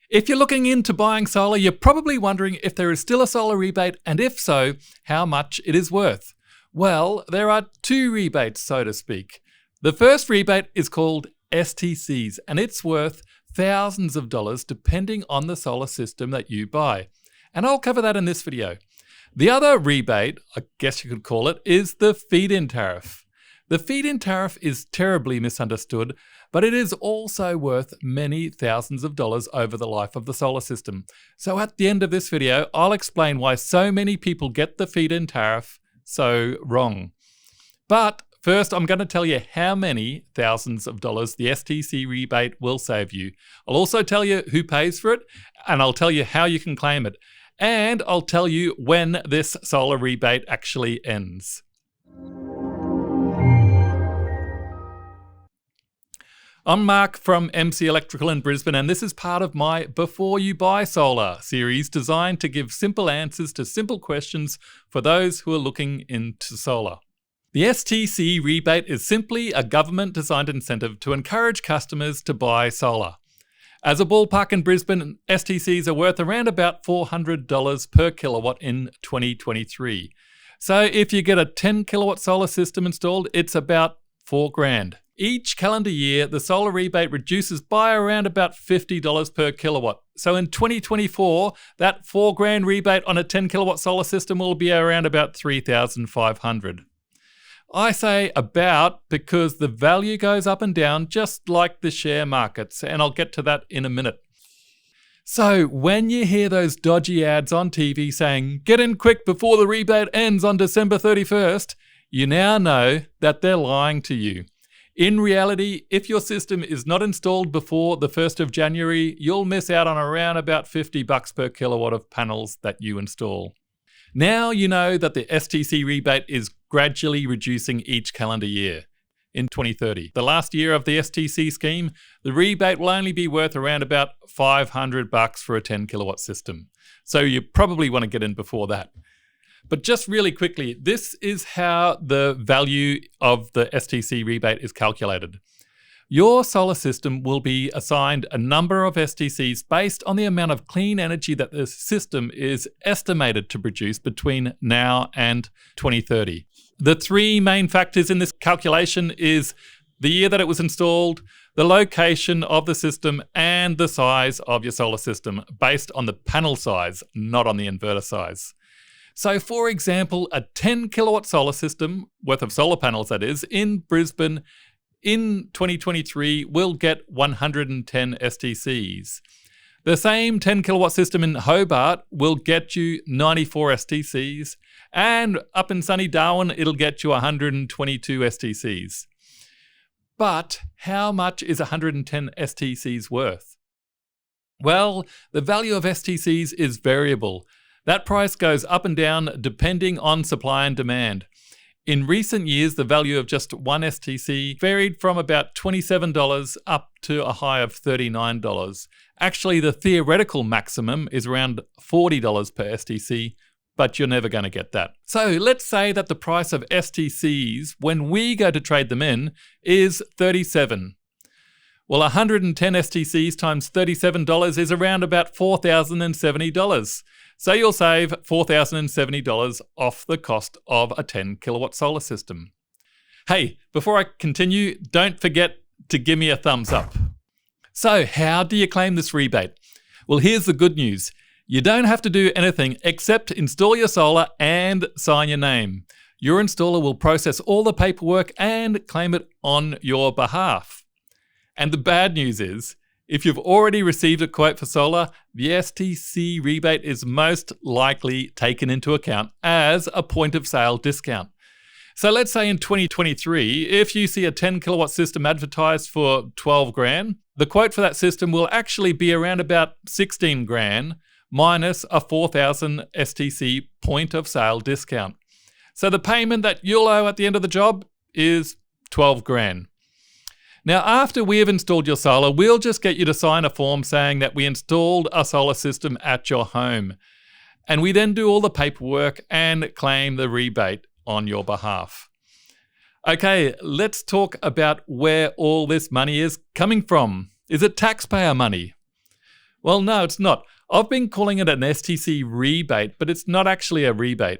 If you're looking into buying solar, you're probably wondering if there is still a solar rebate, and if so, how much it is worth. Well, there are two rebates, so to speak. The first rebate is called STCs, and it's worth thousands of dollars depending on the solar system that you buy. And I'll cover that in this video. The other rebate, I guess you could call it, is the feed-in tariff. The feed-in tariff is terribly misunderstood, but it is also worth many thousands of dollars over the life of the solar system. So at the end of this video, I'll explain why so many people get the feed-in tariff so wrong. But first, I'm going to tell you how many thousands of dollars the STC rebate will save you. I'll also tell you who pays for it, and I'll tell you how you can claim it. And I'll tell you when this solar rebate actually ends. I'm Mark from MC Electrical in Brisbane, and this is part of my Before You Buy Solar series designed to give simple answers to simple questions for those who are looking into solar. The STC rebate is simply a government-designed incentive to encourage customers to buy solar. As a ballpark in Brisbane, STCs are worth around about $400 per kilowatt in 2023. So if you get a 10 kilowatt solar system installed, it's about $4,000. Each calendar year, the solar rebate reduces by around about $50 per kilowatt. So in 2024, that $4,000 rebate on a 10 kilowatt solar system will be around about $3,500. I say about because the value goes up and down just like the share markets, and I'll get to that in a minute. So when you hear those dodgy ads on TV saying, "Get in quick before the rebate ends on December 31st, you now know that they're lying to you. In reality, if your system is not installed before the 1st of January, you'll miss out on around about $50 per kilowatt of panels that you install. Now you know that the STC rebate is gradually reducing each calendar year. In 2030, the last year of the STC scheme, the rebate will only be worth around about $500 for a 10 kilowatt system. So you probably want to get in before that. But just really quickly, this is how the value of the STC rebate is calculated. Your solar system will be assigned a number of STCs based on the amount of clean energy that the system is estimated to produce between now and 2030. The three main factors in this calculation is the year that it was installed, the location of the system, and the size of your solar system based on the panel size, not on the inverter size. So for example, a 10 kilowatt solar system, worth of solar panels that is, in Brisbane in 2023 will get 110 STCs. The same 10 kilowatt system in Hobart will get you 94 STCs, and up in sunny Darwin, it'll get you 122 STCs. But how much is 110 STCs worth? Well, the value of STCs is variable. That price goes up and down depending on supply and demand. In recent years, the value of just one STC varied from about $27 up to a high of $39. Actually, the theoretical maximum is around $40 per STC, but you're never going to get that. So let's say that the price of STCs, when we go to trade them in, is $37. Well, 110 STCs times $37 is around about $4,070. So you'll save $4,070 off the cost of a 10 kilowatt solar system. Hey, before I continue, don't forget to give me a thumbs up. So how do you claim this rebate? Well, here's the good news. You don't have to do anything except install your solar and sign your name. Your installer will process all the paperwork and claim it on your behalf. And the bad news is, if you've already received a quote for solar, the STC rebate is most likely taken into account as a point of sale discount. So let's say in 2023, if you see a 10 kilowatt system advertised for $12,000, the quote for that system will actually be around about $16,000 minus a $4,000 STC point of sale discount. So the payment that you'll owe at the end of the job is $12,000. Now, after we have installed your solar, we'll just get you to sign a form saying that we installed a solar system at your home. And we then do all the paperwork and claim the rebate on your behalf. Okay, let's talk about where all this money is coming from. Is it taxpayer money? Well, no, it's not. I've been calling it an STC rebate, but it's not actually a rebate.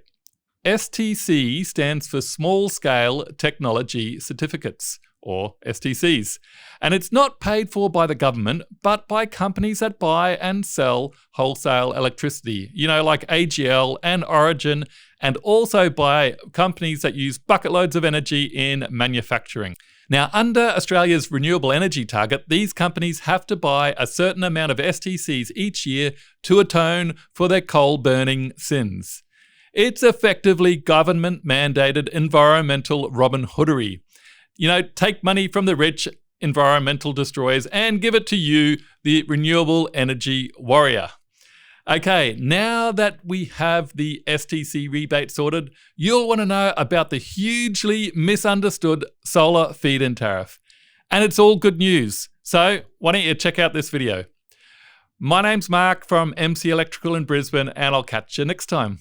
STC stands for Small Scale Technology Certificates, or STCs. And it's not paid for by the government, but by companies that buy and sell wholesale electricity, like AGL and Origin, and also by companies that use bucket loads of energy in manufacturing. Now, under Australia's renewable energy target, these companies have to buy a certain amount of STCs each year to atone for their coal-burning sins. It's effectively government-mandated environmental Robin Hoodery. Take money from the rich environmental destroyers and give it to you, the renewable energy warrior. Okay, now that we have the STC rebate sorted, you'll want to know about the hugely misunderstood solar feed-in tariff. And it's all good news. So why don't you check out this video? My name's Mark from MC Electrical in Brisbane, and I'll catch you next time.